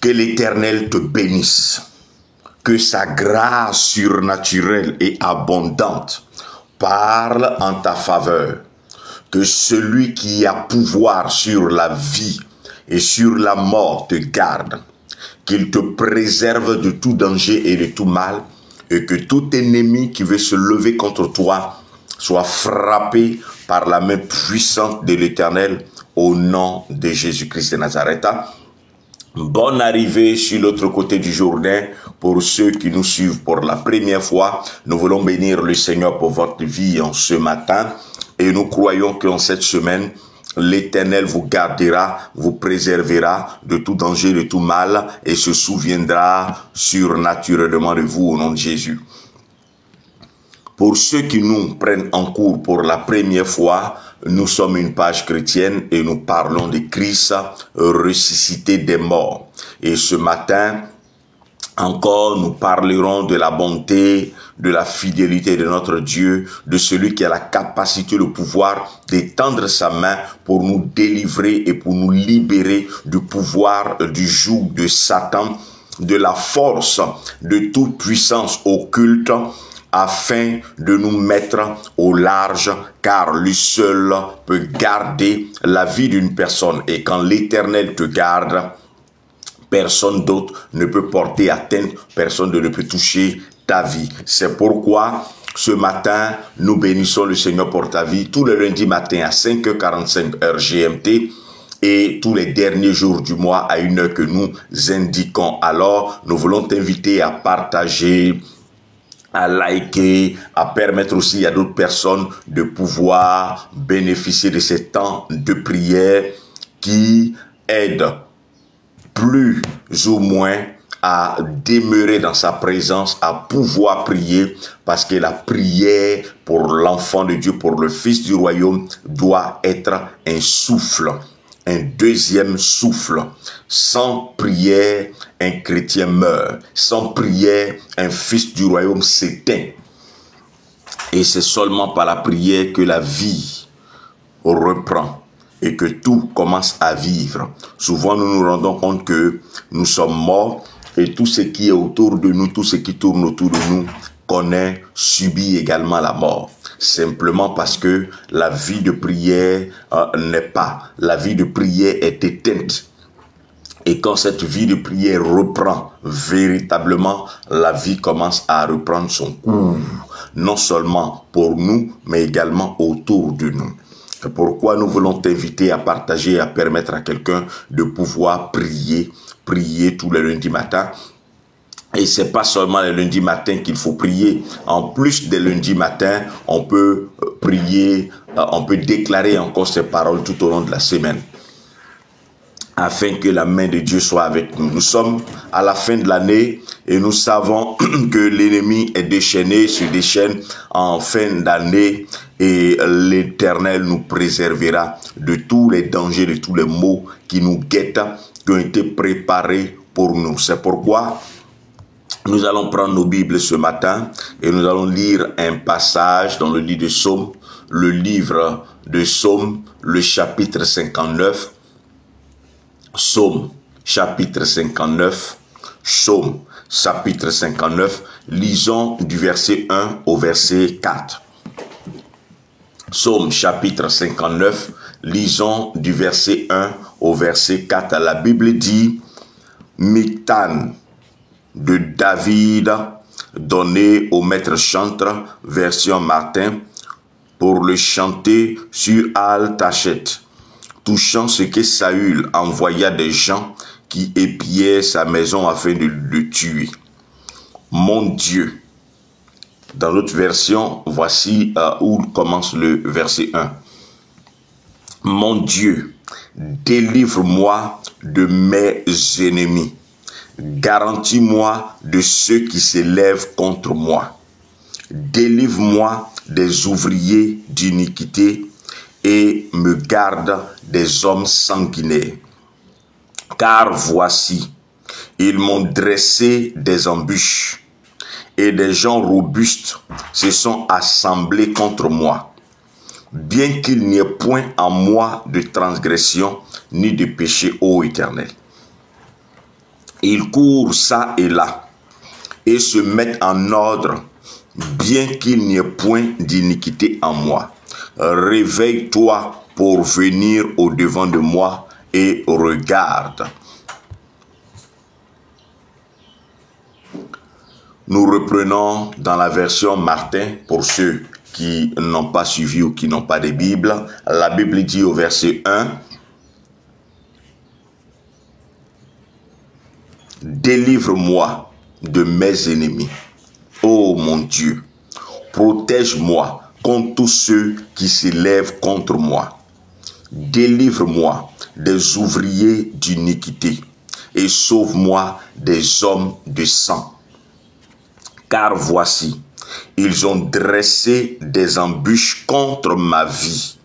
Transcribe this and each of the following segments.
Que l'Éternel te bénisse. Que sa grâce surnaturelle et abondante parle en ta faveur. Que celui qui a pouvoir sur la vie et sur la mort te garde. Qu'il te préserve de tout danger et de tout mal. Et que tout ennemi qui veut se lever contre toi soit frappé par la main puissante de l'Éternel au nom de Jésus-Christ de Nazareth. Bonne arrivée sur l'autre côté du Jourdain pour ceux qui nous suivent pour la première fois. Nous voulons bénir le Seigneur pour votre vie en ce matin et nous croyons qu'en cette semaine, l'Éternel vous gardera, vous préservera de tout danger, de tout mal et se souviendra surnaturellement de vous au nom de Jésus. Pour ceux qui nous prennent en cours pour la première fois, nous sommes une page chrétienne et nous parlons de Christ ressuscité des morts. Et ce matin, encore, nous parlerons de la bonté, de la fidélité de notre Dieu, de celui qui a la capacité, le pouvoir d'étendre sa main pour nous délivrer et pour nous libérer du pouvoir du joug de Satan, de la force de toute puissance occulte, afin de nous mettre au large, car lui seul peut garder la vie d'une personne. Et quand l'Éternel te garde, personne d'autre ne peut porter atteinte, personne ne peut toucher ta vie. C'est pourquoi ce matin, nous bénissons le Seigneur pour ta vie, tous les lundis matin à 5h45 heure GMT, et tous les derniers jours du mois à une heure que nous indiquons. Alors, nous voulons t'inviter à partager, à liker, à permettre aussi à d'autres personnes de pouvoir bénéficier de ces temps de prière qui aident plus ou moins à demeurer dans sa présence, à pouvoir prier, parce que la prière pour l'enfant de Dieu, pour le Fils du royaume, doit être un souffle, un deuxième souffle. Sans prière, un chrétien meurt. Sans prière, un fils du royaume s'éteint. Et c'est seulement par la prière que la vie reprend et que tout commence à vivre. Souvent, nous nous rendons compte que nous sommes morts et tout ce qui est autour de nous, tout ce qui tourne autour de nous, connaît, subit également la mort. Simplement parce que la vie de prière n'est pas. La vie de prière est éteinte. Et quand cette vie de prière reprend véritablement, la vie commence à reprendre son cours. Non seulement pour nous, mais également autour de nous. C'est pourquoi nous voulons t'inviter à partager, à permettre à quelqu'un de pouvoir prier tous les lundis matins. Et c'est pas seulement les lundis matins qu'il faut prier. En plus des lundis matins, on peut prier, on peut déclarer encore ces paroles tout au long de la semaine, afin que la main de Dieu soit avec nous. Nous sommes à la fin de l'année et nous savons que l'ennemi est déchaîné, se déchaîne en fin d'année et l'Éternel nous préservera de tous les dangers, de tous les maux qui nous guettent, qui ont été préparés pour nous. C'est pourquoi nous allons prendre nos Bibles ce matin et nous allons lire un passage dans le livre de Psaume, le livre de Psaume, le chapitre 59, Psaume, chapitre 59, Psaume, chapitre 59, lisons du verset 1 au verset 4. Psaume, chapitre 59, lisons du verset 1 au verset 4. La Bible dit, Mictane de David, donné au maître chantre, version Martin, pour le chanter sur Al-Tachet, touchant ce que Saül envoya des gens qui épiaient sa maison afin de le tuer. Mon Dieu. Dans l'autre version, voici où commence le verset 1. Mon Dieu, délivre-moi de mes ennemis. Garantis-moi de ceux qui s'élèvent contre moi. Délivre-moi des ouvriers d'iniquité et me garde des hommes sanguinaires. Car voici, ils m'ont dressé des embûches et des gens robustes se sont assemblés contre moi. Bien qu'il n'y ait point en moi de transgression ni de péché, ô Éternel. Ils courent ça et là et se mettent en ordre, bien qu'il n'y ait point d'iniquité en moi. Réveille-toi pour venir au-devant de moi et regarde. Nous reprenons dans la version Martin, pour ceux qui n'ont pas suivi ou qui n'ont pas de Bible. La Bible dit au verset 1, « Délivre-moi de mes ennemis, ô mon Dieu, protège-moi contre tous ceux qui s'élèvent contre moi. Délivre-moi des ouvriers d'iniquité et sauve-moi des hommes de sang. Car voici, ils ont dressé des embûches contre ma vie.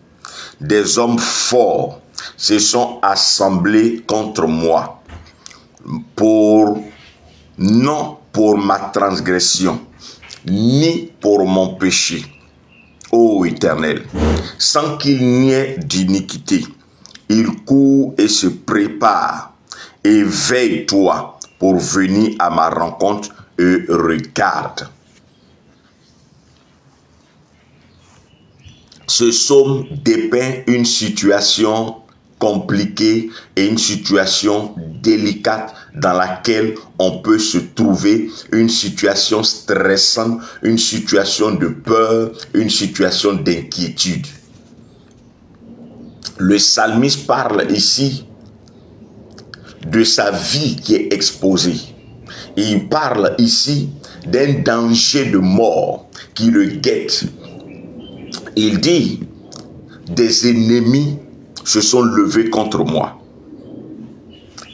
Des hommes forts se sont assemblés contre moi, non pour ma transgression, ni pour mon péché, ô Éternel. Sans qu'il n'y ait d'iniquité, ils courent et se préparent. Éveille-toi pour venir à ma rencontre et regarde. Ce psaume dépeint une situation compliquée et une situation délicate dans laquelle on peut se trouver, une situation stressante, une situation de peur, une situation d'inquiétude. Le psalmiste parle ici de sa vie qui est exposée. Il parle ici d'un danger de mort qui le guette. Il dit, des ennemis se sont levés contre moi.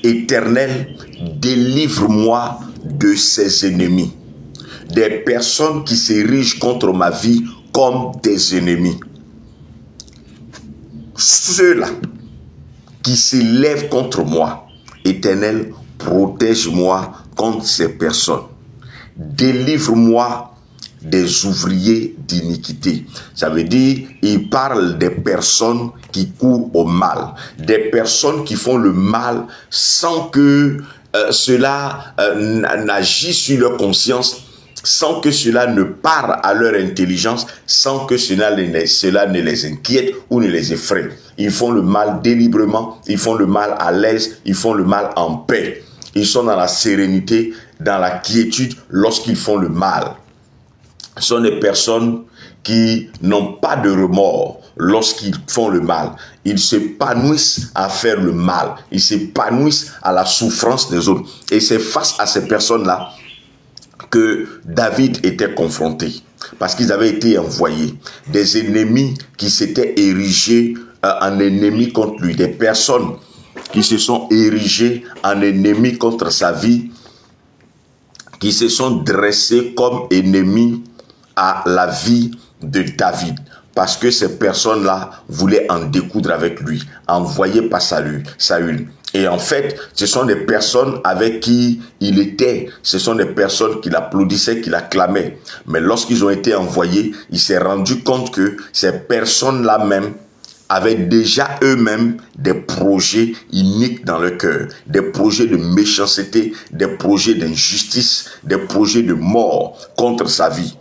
Éternel, délivre-moi de ces ennemis. Des personnes qui s'érigent contre ma vie comme des ennemis. Ceux-là qui s'élèvent contre moi, Éternel, protège-moi contre ces personnes. Délivre-moi des ouvriers d'iniquité. Ça veut dire, il parle des personnes qui courent au mal, des personnes qui font le mal sans que cela n'agisse sur leur conscience, sans que cela ne parle à leur intelligence, sans que cela ne les inquiète ou ne les effraie. Ils font le mal délibérément, ils font le mal à l'aise, ils font le mal en paix. Ils sont dans la sérénité, dans la quiétude lorsqu'ils font le mal. Ce sont des personnes qui n'ont pas de remords lorsqu'ils font le mal. Ils s'épanouissent à faire le mal. Ils s'épanouissent à la souffrance des autres. Et c'est face à ces personnes-là que David était confronté. Parce qu'ils avaient été envoyés. Des ennemis qui s'étaient érigés en ennemis contre lui. Des personnes qui se sont érigées en ennemis contre sa vie. Qui se sont dressés comme ennemis à la vie de David, parce que ces personnes-là voulaient en découdre avec lui, envoyées par Saül. Et en fait, ce sont des personnes avec qui il était, ce sont des personnes qui l'applaudissaient, qui l'acclamaient. Mais lorsqu'ils ont été envoyés, il s'est rendu compte que ces personnes-là même avaient déjà eux-mêmes des projets iniques dans leur cœur, des projets de méchanceté, des projets d'injustice, des projets de mort contre sa vie.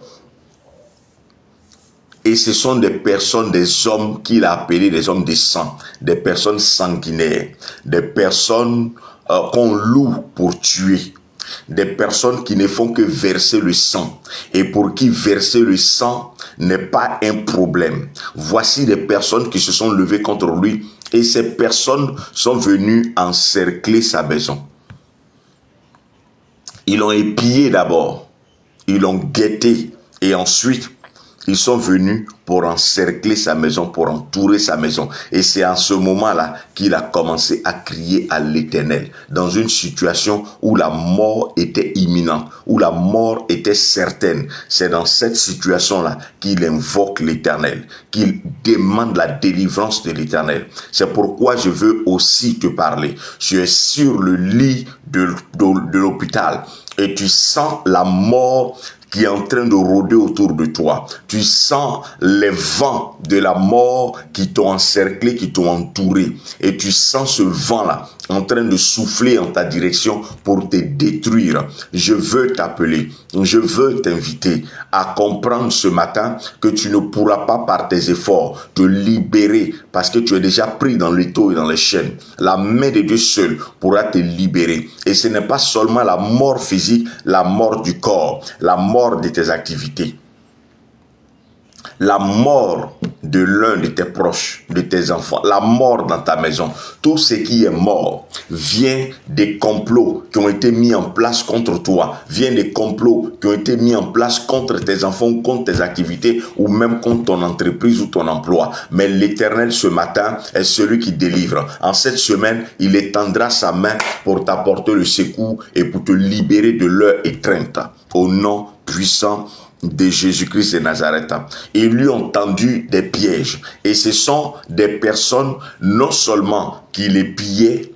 Et ce sont des personnes, des hommes qu'il a appelés des hommes de sang, des personnes sanguinaires, des personnes qu'on loue pour tuer, des personnes qui ne font que verser le sang et pour qui verser le sang n'est pas un problème. Voici des personnes qui se sont levées contre lui et ces personnes sont venues encercler sa maison. Ils l'ont épié d'abord, ils l'ont guetté et ensuite ils sont venus pour encercler sa maison, pour entourer sa maison. Et c'est en ce moment-là qu'il a commencé à crier à l'Éternel, dans une situation où la mort était imminente, où la mort était certaine. C'est dans cette situation-là qu'il invoque l'Éternel, qu'il demande la délivrance de l'Éternel. C'est pourquoi je veux aussi te parler. Tu es sur le lit de l'hôpital et tu sens la mort qui est en train de rôder autour de toi. Tu sens les vents de la mort qui t'ont encerclé, qui t'ont entouré. Et tu sens ce vent-là en train de souffler en ta direction pour te détruire. Je veux t'appeler, je veux t'inviter à comprendre ce matin que tu ne pourras pas par tes efforts te libérer parce que tu es déjà pris dans l'étau et dans les chaînes. La main de Dieu seul pourra te libérer. Et ce n'est pas seulement la mort physique, la mort du corps, la mort de tes activités. La mort de l'un de tes proches, de tes enfants, la mort dans ta maison, tout ce qui est mort vient des complots qui ont été mis en place contre toi, vient des complots qui ont été mis en place contre tes enfants, contre tes activités ou même contre ton entreprise ou ton emploi. Mais l'Éternel ce matin est celui qui délivre. En cette semaine, il étendra sa main pour t'apporter le secours et pour te libérer de leur étreinte. Au nom puissant de Jésus-Christ de Nazareth. Ils lui ont tendu des pièges. Et ce sont des personnes non seulement qui les pillaient,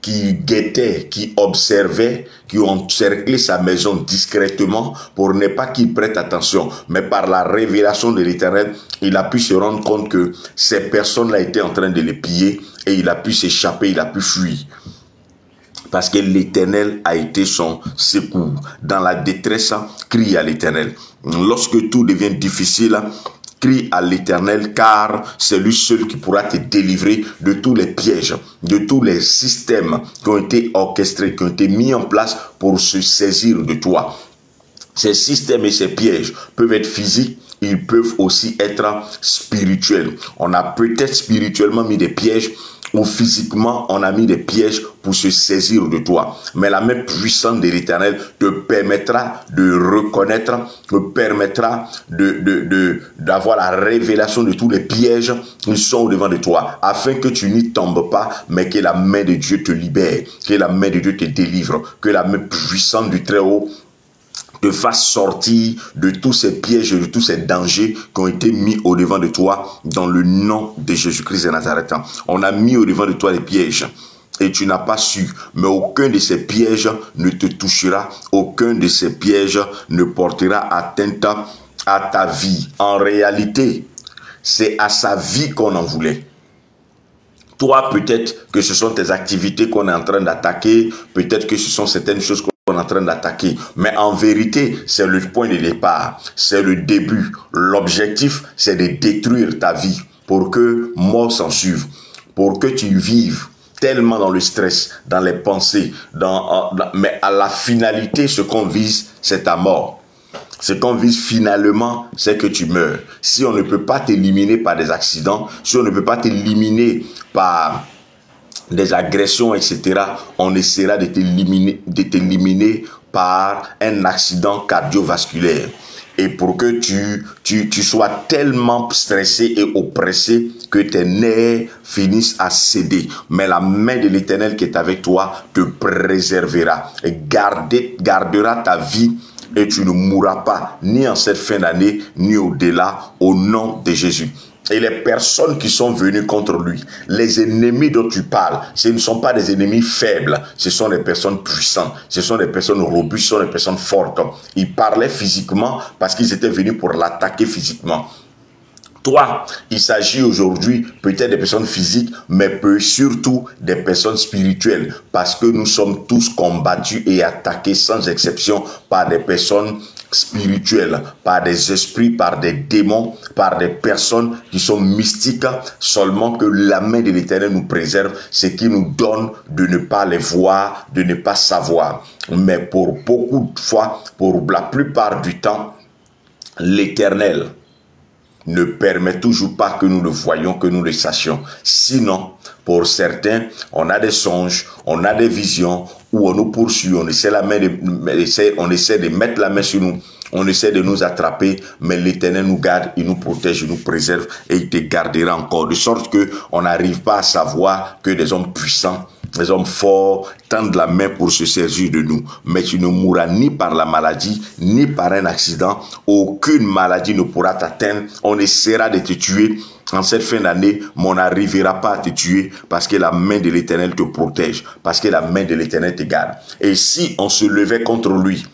qui guettaient, qui observaient, qui ont encerclé sa maison discrètement pour ne pas qu'il prête attention. Mais par la révélation de l'Éternel, il a pu se rendre compte que ces personnes-là étaient en train de les piller et il a pu s'échapper, il a pu fuir. Parce que l'Éternel a été son secours. Dans la détresse, crie à l'Éternel. Lorsque tout devient difficile, crie à l'Éternel, car c'est lui seul qui pourra te délivrer de tous les pièges, de tous les systèmes qui ont été orchestrés, qui ont été mis en place pour se saisir de toi. Ces systèmes et ces pièges peuvent être physiques, ils peuvent aussi être spirituels. On a peut-être spirituellement mis des pièges, ou physiquement, on a mis des pièges pour se saisir de toi. Mais la main puissante de l'Éternel te permettra de reconnaître, te permettra d'avoir la révélation de tous les pièges qui sont au-devant de toi, afin que tu n'y tombes pas, mais que la main de Dieu te libère, que la main de Dieu te délivre, que la main puissante du Très-Haut te fasse sortir de tous ces pièges, de tous ces dangers qui ont été mis au devant de toi dans le nom de Jésus-Christ de Nazareth. On a mis au devant de toi les pièges et tu n'as pas su, mais aucun de ces pièges ne te touchera, aucun de ces pièges ne portera atteinte à ta vie. En réalité, c'est à sa vie qu'on en voulait. Toi, peut-être que ce sont tes activités qu'on est en train d'attaquer, peut-être que ce sont certaines choses qu'on est en train d'attaquer. Mais en vérité, c'est le point de départ, c'est le début. L'objectif, c'est de détruire ta vie pour que mort s'en suive, pour que tu vives tellement dans le stress, dans les pensées, mais à la finalité, ce qu'on vise, c'est ta mort. Ce qu'on vise finalement, c'est que tu meurs. Si on ne peut pas t'éliminer par des accidents, si on ne peut pas t'éliminer par des agressions, etc., on essaiera de t'éliminer par un accident cardiovasculaire. Et pour que tu sois tellement stressé et oppressé que tes nerfs finissent à céder. Mais la main de l'Éternel qui est avec toi te préservera et gardera ta vie. Et tu ne mourras pas, ni en cette fin d'année, ni au-delà, au nom de Jésus. Et les personnes qui sont venues contre lui, les ennemis dont tu parles, ce ne sont pas des ennemis faibles, ce sont des personnes puissantes, ce sont des personnes robustes, ce sont des personnes fortes. Ils parlaient physiquement parce qu'ils étaient venus pour l'attaquer physiquement. Toi, il s'agit aujourd'hui peut-être des personnes physiques, mais surtout des personnes spirituelles, parce que nous sommes tous combattus et attaqués sans exception par des personnes spirituelles, par des esprits, par des démons, par des personnes qui sont mystiques, seulement que la main de l'Éternel nous préserve, ce qui nous donne de ne pas les voir, de ne pas savoir. Mais pour beaucoup de fois, pour la plupart du temps, l'Éternel ne permet toujours pas que nous le voyions, que nous le sachions. Sinon, pour certains, on a des songes, on a des visions, où on nous poursuit, on essaie de mettre la main sur nous, on essaie de nous attraper, mais l'Éternel nous garde, il nous protège, il nous préserve et il te gardera encore. De sorte qu'on n'arrive pas à savoir que des hommes puissants, des hommes forts tendent la main pour se saisir de nous. Mais tu ne mourras ni par la maladie, ni par un accident. Aucune maladie ne pourra t'atteindre. On essaiera de te tuer en cette fin d'année, mais on n'arrivera pas à te tuer parce que la main de l'Éternel te protège, parce que la main de l'Éternel te garde. Et si on se levait contre lui,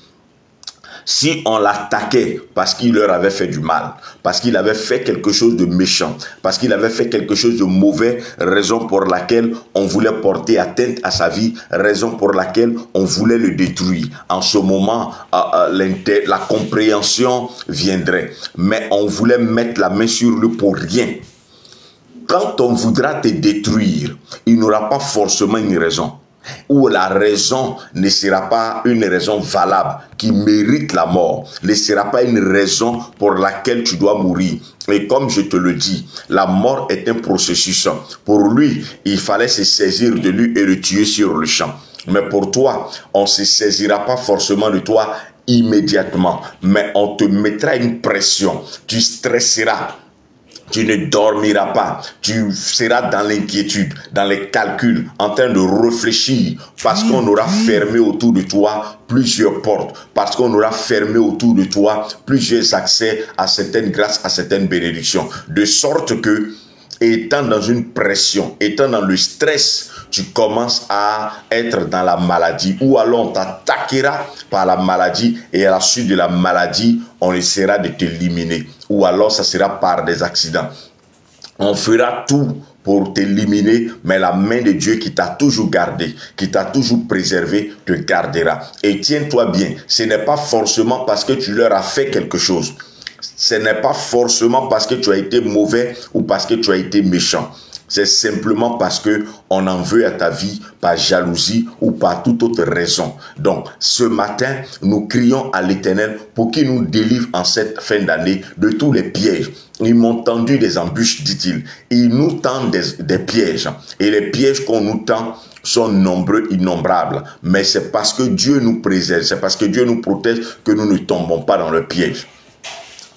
Si on l'attaquait parce qu'il leur avait fait du mal, parce qu'il avait fait quelque chose de méchant, parce qu'il avait fait quelque chose de mauvais, raison pour laquelle on voulait porter atteinte à sa vie, raison pour laquelle on voulait le détruire. En ce moment, la compréhension viendrait. Mais on voulait mettre la main sur lui pour rien. Quand on voudra te détruire, il n'aura pas forcément une raison. Ou la raison ne sera pas une raison valable qui mérite la mort, ne sera pas une raison pour laquelle tu dois mourir. Et comme je te le dis, la mort est un processus. Pour lui, il fallait se saisir de lui et le tuer sur le champ. Mais pour toi, on ne se saisira pas forcément de toi immédiatement, mais on te mettra une pression, tu stresseras. Tu ne dormiras pas, tu seras dans l'inquiétude, dans les calculs, en train de réfléchir, parce qu'on aura fermé autour de toi plusieurs portes, parce qu'on aura fermé autour de toi plusieurs accès à certaines grâces, à certaines bénédictions, de sorte que, étant dans une pression, étant dans le stress, tu commences à être dans la maladie, ou alors on t'attaquera par la maladie et à la suite de la maladie, on essaiera de t'éliminer, ou alors ça sera par des accidents. On fera tout pour t'éliminer, mais la main de Dieu qui t'a toujours gardé, qui t'a toujours préservé, te gardera. Et tiens-toi bien, ce n'est pas forcément parce que tu leur as fait quelque chose. Ce n'est pas forcément parce que tu as été mauvais ou parce que tu as été méchant. C'est simplement parce que on en veut à ta vie par jalousie ou par toute autre raison. Donc, ce matin, nous crions à l'Éternel pour qu'il nous délivre en cette fin d'année de tous les pièges. Ils m'ont tendu des embûches, dit-il. Ils nous tendent des pièges. Et les pièges qu'on nous tend sont nombreux, innombrables. Mais c'est parce que Dieu nous préserve, c'est parce que Dieu nous protège que nous ne tombons pas dans le piège.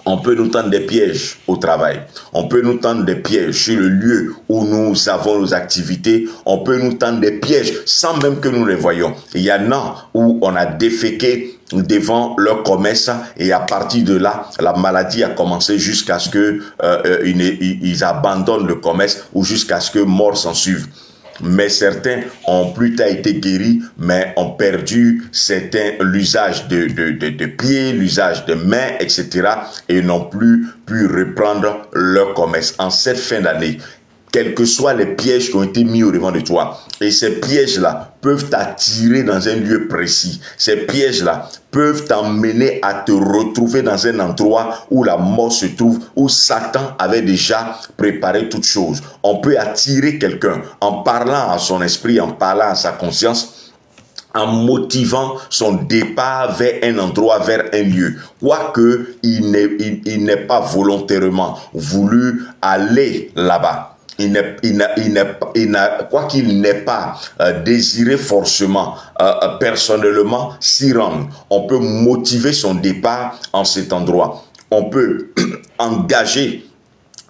On peut nous tendre des pièges au travail. On peut nous tendre des pièges sur le lieu où nous avons nos activités. On peut nous tendre des pièges sans même que nous les voyions. Il y en a où on a déféqué devant leur commerce et à partir de là, la maladie a commencé jusqu'à ce que ils abandonnent le commerce ou jusqu'à ce que mort s'en suive. Mais certains ont plus tard été guéris, mais ont perdu l'usage de pieds, l'usage de mains, etc. et n'ont plus pu reprendre leur commerce. En cette fin d'année, quels que soient les pièges qui ont été mis au devant de toi, et ces pièges-là peuvent t'attirer dans un lieu précis. Ces pièges-là peuvent t'emmener à te retrouver dans un endroit où la mort se trouve, où Satan avait déjà préparé toutes choses. On peut attirer quelqu'un en parlant à son esprit, en parlant à sa conscience, en motivant son départ vers un endroit, vers un lieu. Quoique il n'ait pas volontairement voulu aller là-bas. Quoi qu'il n'ait pas désiré forcément, personnellement, s'y rendre. On peut motiver son départ en cet endroit. On peut engager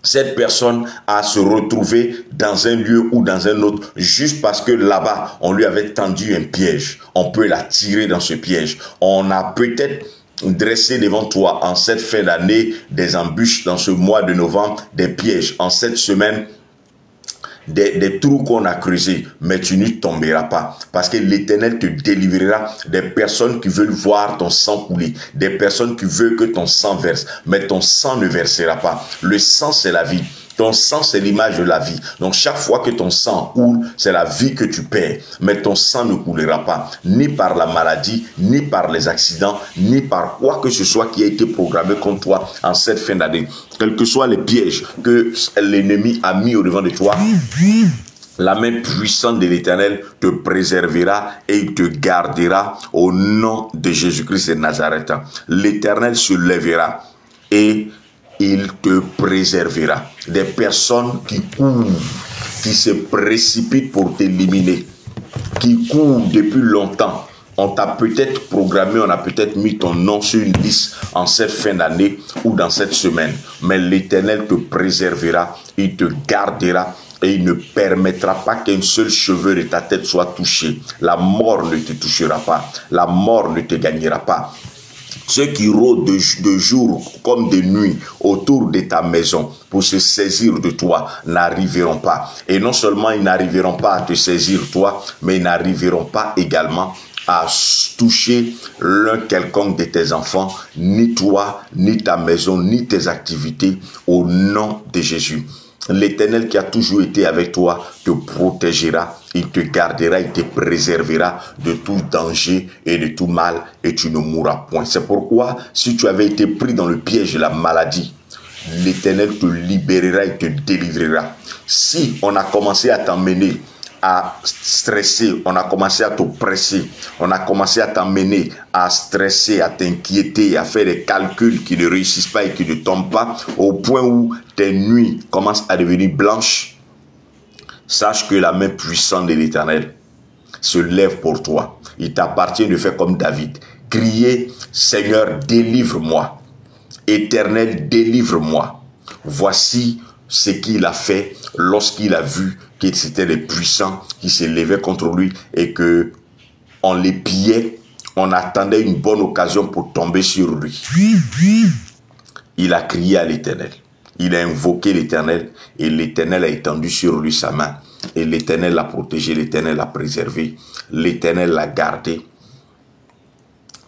cette personne à se retrouver dans un lieu ou dans un autre, juste parce que là-bas, on lui avait tendu un piège. On peut la tirer dans ce piège. On a peut-être dressé devant toi en cette fin d'année des embûches dans ce mois de novembre, des pièges en cette semaine, des trous qu'on a creusés, mais tu n'y tomberas pas, parce que l'Éternel te délivrera des personnes qui veulent voir ton sang couler, des personnes qui veulent que ton sang verse, mais ton sang ne versera pas. Le sang, c'est la vie. Ton sang, c'est l'image de la vie. Donc, chaque fois que ton sang coule, c'est la vie que tu perds. Mais ton sang ne coulera pas, ni par la maladie, ni par les accidents, ni par quoi que ce soit qui a été programmé contre toi en cette fin d'année. Quels que soient les pièges que l'ennemi a mis au devant de toi, la main puissante de l'Éternel te préservera et il te gardera au nom de Jésus-Christ de Nazareth. L'Éternel se lèvera et il te préservera. Des personnes qui courent, qui se précipitent pour t'éliminer, qui courent depuis longtemps. On t'a peut-être programmé, on a peut-être mis ton nom sur une liste en cette fin d'année ou dans cette semaine. Mais l'Éternel te préservera, il te gardera et il ne permettra pas qu'un seul cheveu de ta tête soit touché. La mort ne te touchera pas, la mort ne te gagnera pas. Ceux qui rôdent de jour comme de nuit autour de ta maison pour se saisir de toi n'arriveront pas. Et non seulement ils n'arriveront pas à te saisir toi, mais ils n'arriveront pas également à toucher l'un quelconque de tes enfants, ni toi, ni ta maison, ni tes activités, au nom de Jésus. L'Éternel qui a toujours été avec toi te protégera, il te gardera, il te préservera de tout danger et de tout mal et tu ne mourras point. C'est pourquoi si tu avais été pris dans le piège de la maladie, l'Éternel te libérera et te délivrera. Si on a commencé à t'emmener à stresser, on a commencé à te presser, on a commencé à t'emmener à stresser, à t'inquiéter, à faire des calculs qui ne réussissent pas et qui ne tombent pas, au point où tes nuits commencent à devenir blanches, sache que la main puissante de l'Éternel se lève pour toi. Il t'appartient de faire comme David. Crier, Seigneur, délivre-moi. Éternel, délivre-moi. Voici ce qu'il a fait lorsqu'il a vu que c'était les puissants qui s'élevaient contre lui et que on les pillait, on attendait une bonne occasion pour tomber sur lui. Il a crié à l'Éternel. Il a invoqué l'Éternel et l'Éternel a étendu sur lui sa main. Et l'Éternel l'a protégé, l'Éternel l'a préservé, l'Éternel l'a gardé,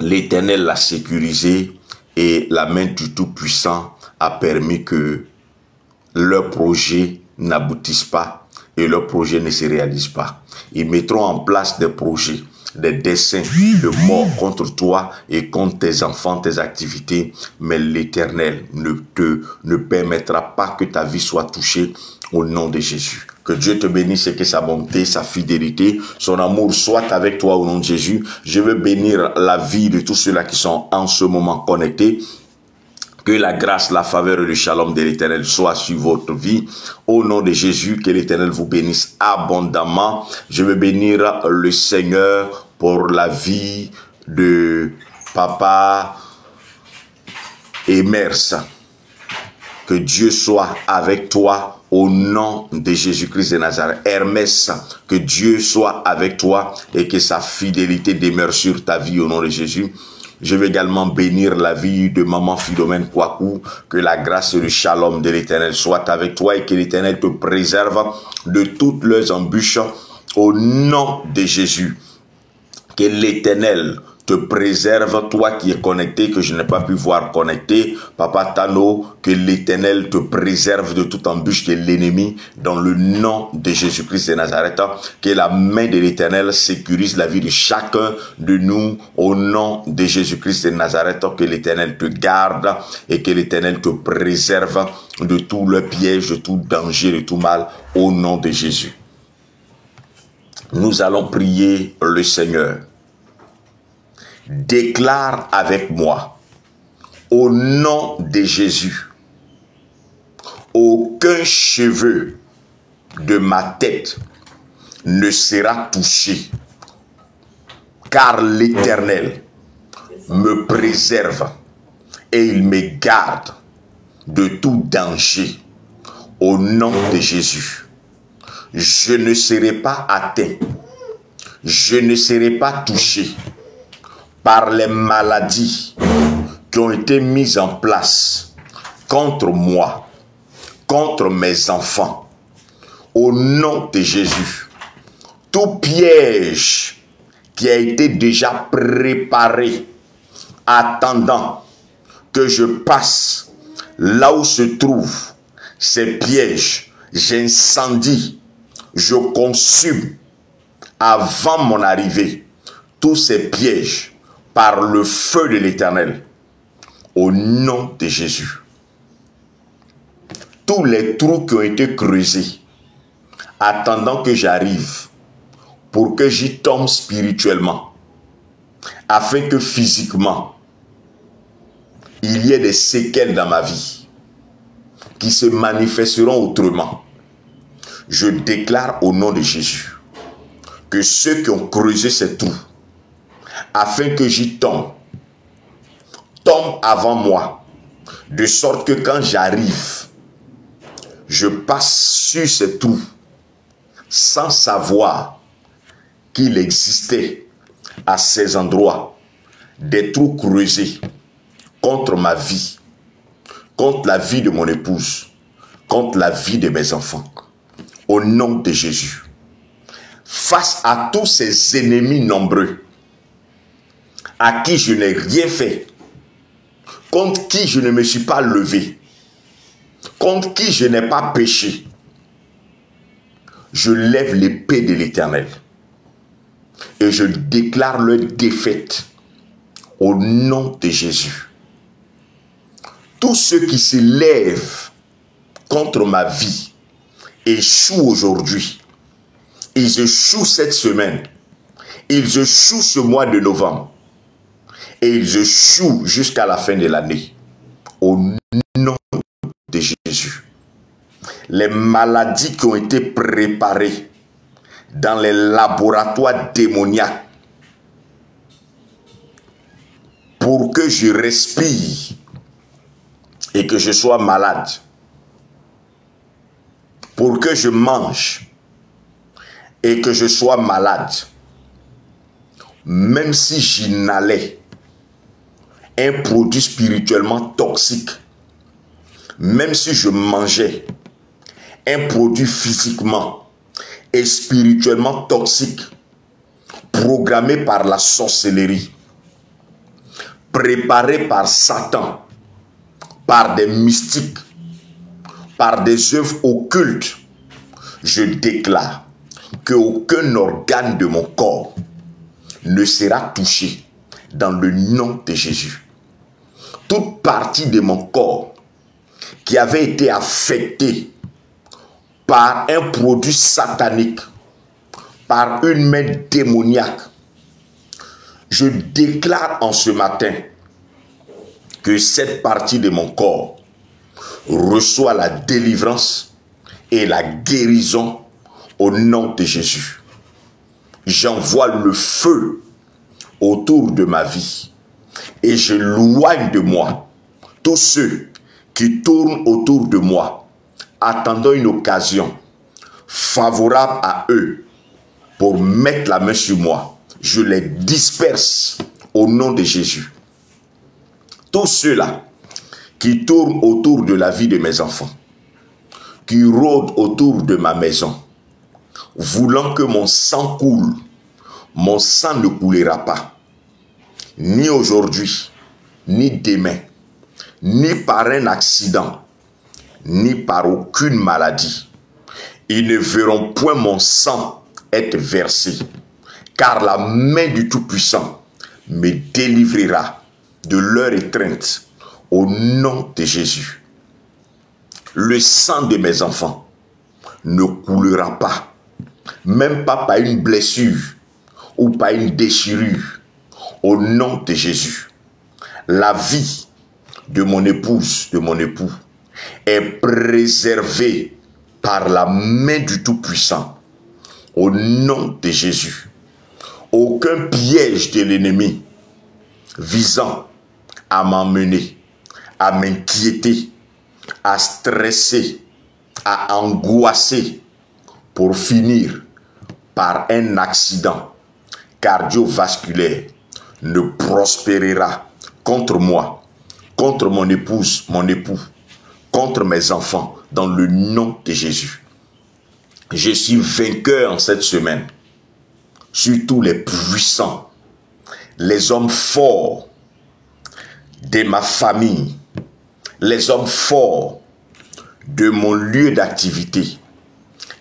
l'Éternel l'a sécurisé et la main du Tout-Puissant a permis que leur projet n'aboutisse pas et leur projet ne se réalise pas. Ils mettront en place des projets, des desseins de mort contre toi et contre tes enfants, tes activités, mais l'Éternel ne permettra pas que ta vie soit touchée au nom de Jésus. Que Dieu te bénisse et que sa bonté, sa fidélité, son amour soit avec toi au nom de Jésus. Je veux bénir la vie de tous ceux-là qui sont en ce moment connectés. Que la grâce, la faveur et le shalom de l'Éternel soient sur votre vie. Au nom de Jésus, que l'Éternel vous bénisse abondamment. Je veux bénir le Seigneur pour la vie de Papa Emers. Que Dieu soit avec toi au nom de Jésus-Christ de Nazareth. Hermès, que Dieu soit avec toi et que sa fidélité demeure sur ta vie au nom de Jésus. Je vais également bénir la vie de maman Philomène Kouakou, que la grâce et le shalom de l'Éternel soient avec toi et que l'Éternel te préserve de toutes leurs embûches au nom de Jésus. Que l'Éternel te préserve, toi qui es connecté, que je n'ai pas pu voir connecté. Papa Tano, que l'Éternel te préserve de toute embûche de l'ennemi dans le nom de Jésus-Christ de Nazareth. Que la main de l'Éternel sécurise la vie de chacun de nous au nom de Jésus-Christ de Nazareth. Que l'Éternel te garde et que l'Éternel te préserve de tout le piège, de tout danger, de tout mal au nom de Jésus. Nous allons prier le Seigneur. Déclare avec moi, au nom de Jésus, aucun cheveu de ma tête ne sera touché, car l'Éternel me préserve et il me garde de tout danger. Au nom de Jésus, je ne serai pas atteint, je ne serai pas touché par les maladies qui ont été mises en place contre moi, contre mes enfants. Au nom de Jésus, tout piège qui a été déjà préparé, attendant que je passe là où se trouvent ces pièges, j'incendie, je consume avant mon arrivée tous ces pièges par le feu de l'Éternel, au nom de Jésus. Tous les trous qui ont été creusés, attendant que j'arrive, pour que j'y tombe spirituellement, afin que physiquement, il y ait des séquelles dans ma vie, qui se manifesteront autrement. Je déclare au nom de Jésus, que ceux qui ont creusé ces trous, afin que j'y tombe avant moi, de sorte que quand j'arrive, je passe sur ces trous sans savoir qu'il existait à ces endroits des trous creusés contre ma vie, contre la vie de mon épouse, contre la vie de mes enfants. Au nom de Jésus, face à tous ces ennemis nombreux à qui je n'ai rien fait, contre qui je ne me suis pas levé, contre qui je n'ai pas péché, je lève l'épée de l'Éternel et je déclare leur défaite au nom de Jésus. Tous ceux qui se lèvent contre ma vie échouent aujourd'hui. Ils échouent cette semaine. Ils échouent ce mois de novembre. Et ils échouent jusqu'à la fin de l'année. Au nom de Jésus. Les maladies qui ont été préparées dans les laboratoires démoniaques pour que je respire et que je sois malade, pour que je mange et que je sois malade, même si j'inhalais un produit spirituellement toxique, même si je mangeais un produit physiquement et spirituellement toxique, programmé par la sorcellerie, préparé par Satan, par des mystiques, par des œuvres occultes, je déclare qu'aucun organe de mon corps ne sera touché dans le nom de Jésus. Toute partie de mon corps qui avait été affectée par un produit satanique, par une main démoniaque, je déclare en ce matin que cette partie de mon corps reçoit la délivrance et la guérison au nom de Jésus. J'envoie le feu autour de ma vie et je loigne de moi tous ceux qui tournent autour de moi, attendant une occasion favorable à eux pour mettre la main sur moi. Je les disperse au nom de Jésus. Tous ceux-là qui tournent autour de la vie de mes enfants, qui rôdent autour de ma maison, voulant que mon sang coule, mon sang ne coulera pas, ni aujourd'hui, ni demain, ni par un accident, ni par aucune maladie. Ils ne verront point mon sang être versé, car la main du Tout-Puissant me délivrera de leur étreinte au nom de Jésus. Le sang de mes enfants ne coulera pas, même pas par une blessure ou par une déchirure, au nom de Jésus. La vie de mon épouse, de mon époux, est préservée par la main du Tout-Puissant, au nom de Jésus. Aucun piège de l'ennemi visant à m'emmener, à m'inquiéter, à stresser, à angoisser pour finir par un accident cardiovasculaire ne prospérera contre moi, contre mon épouse, mon époux, contre mes enfants, dans le nom de Jésus. Je suis vainqueur en cette semaine sur tous les puissants, les hommes forts de ma famille, les hommes forts de mon lieu d'activité,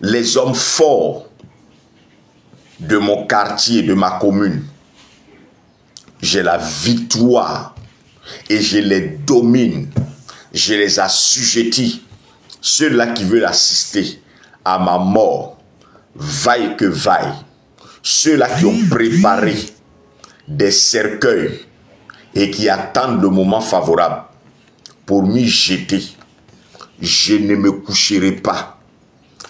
les hommes forts de mon quartier, de ma commune. J'ai la victoire et je les domine, je les assujettis. Ceux-là qui veulent assister à ma mort, vaille que vaille, ceux-là qui ont préparé des cercueils et qui attendent le moment favorable pour m'y jeter, je ne me coucherai pas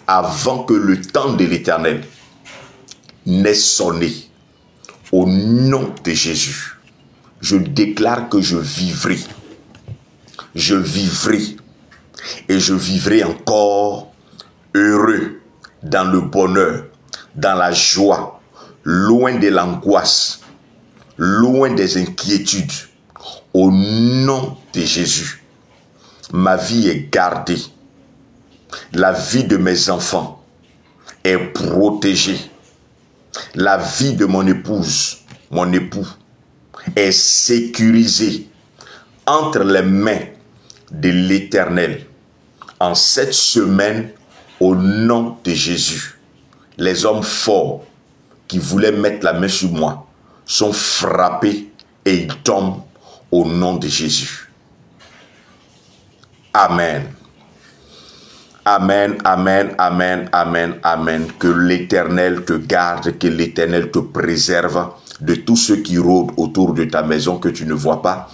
avant que le temps de l'Éternel n'ait sonné. Au nom de Jésus, je déclare que je vivrai. Je vivrai et je vivrai encore heureux dans le bonheur, dans la joie, loin de l'angoisse, loin des inquiétudes. Au nom de Jésus, ma vie est gardée. La vie de mes enfants est protégée. La vie de mon épouse, mon époux est sécurisé entre les mains de l'Éternel. En cette semaine, au nom de Jésus, les hommes forts qui voulaient mettre la main sur moi sont frappés et ils tombent au nom de Jésus. Amen. Amen, amen, amen, amen, amen. Que l'Éternel te garde, que l'Éternel te préserve de tous ceux qui rôdent autour de ta maison que tu ne vois pas,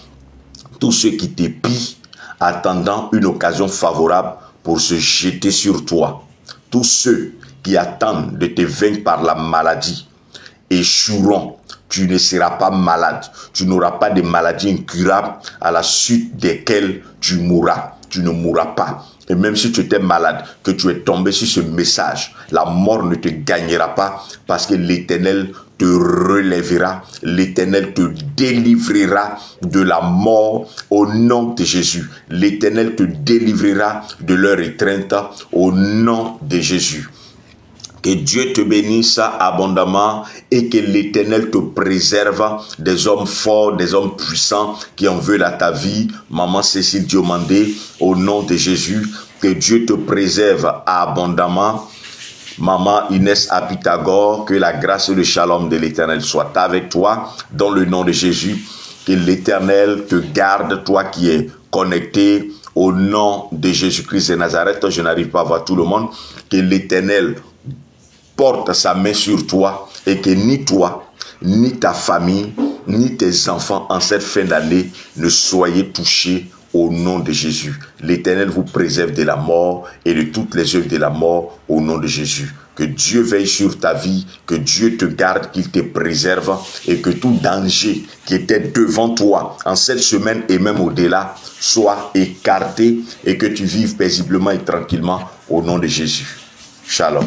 tous ceux qui t'épient, attendant une occasion favorable pour se jeter sur toi, tous ceux qui attendent de te vaincre par la maladie, échoueront. Tu ne seras pas malade, tu n'auras pas de maladie incurable à la suite desquelles tu mourras. Tu ne mourras pas. Et même si tu étais malade, que tu es tombé sur ce message, la mort ne te gagnera pas parce que l'Éternel te relèvera, l'Éternel te délivrera de la mort au nom de Jésus. L'Éternel te délivrera de leur étreinte au nom de Jésus. Que Dieu te bénisse abondamment et que l'Éternel te préserve des hommes forts, des hommes puissants qui en veulent à ta vie. Maman Cécile Diomandé, au nom de Jésus, que Dieu te préserve abondamment. Maman Inès à Pythagore, que la grâce et le shalom de l'Éternel soient avec toi, dans le nom de Jésus. Que l'Éternel te garde, toi qui es connecté, au nom de Jésus-Christ de Nazareth. Je n'arrive pas à voir tout le monde. Que l'Éternel porte sa main sur toi et que ni toi, ni ta famille, ni tes enfants en cette fin d'année ne soyez touchés au nom de Jésus. L'Éternel vous préserve de la mort et de toutes les œuvres de la mort au nom de Jésus. Que Dieu veille sur ta vie, que Dieu te garde, qu'il te préserve et que tout danger qui était devant toi en cette semaine et même au-delà soit écarté et que tu vives paisiblement et tranquillement au nom de Jésus. Shalom.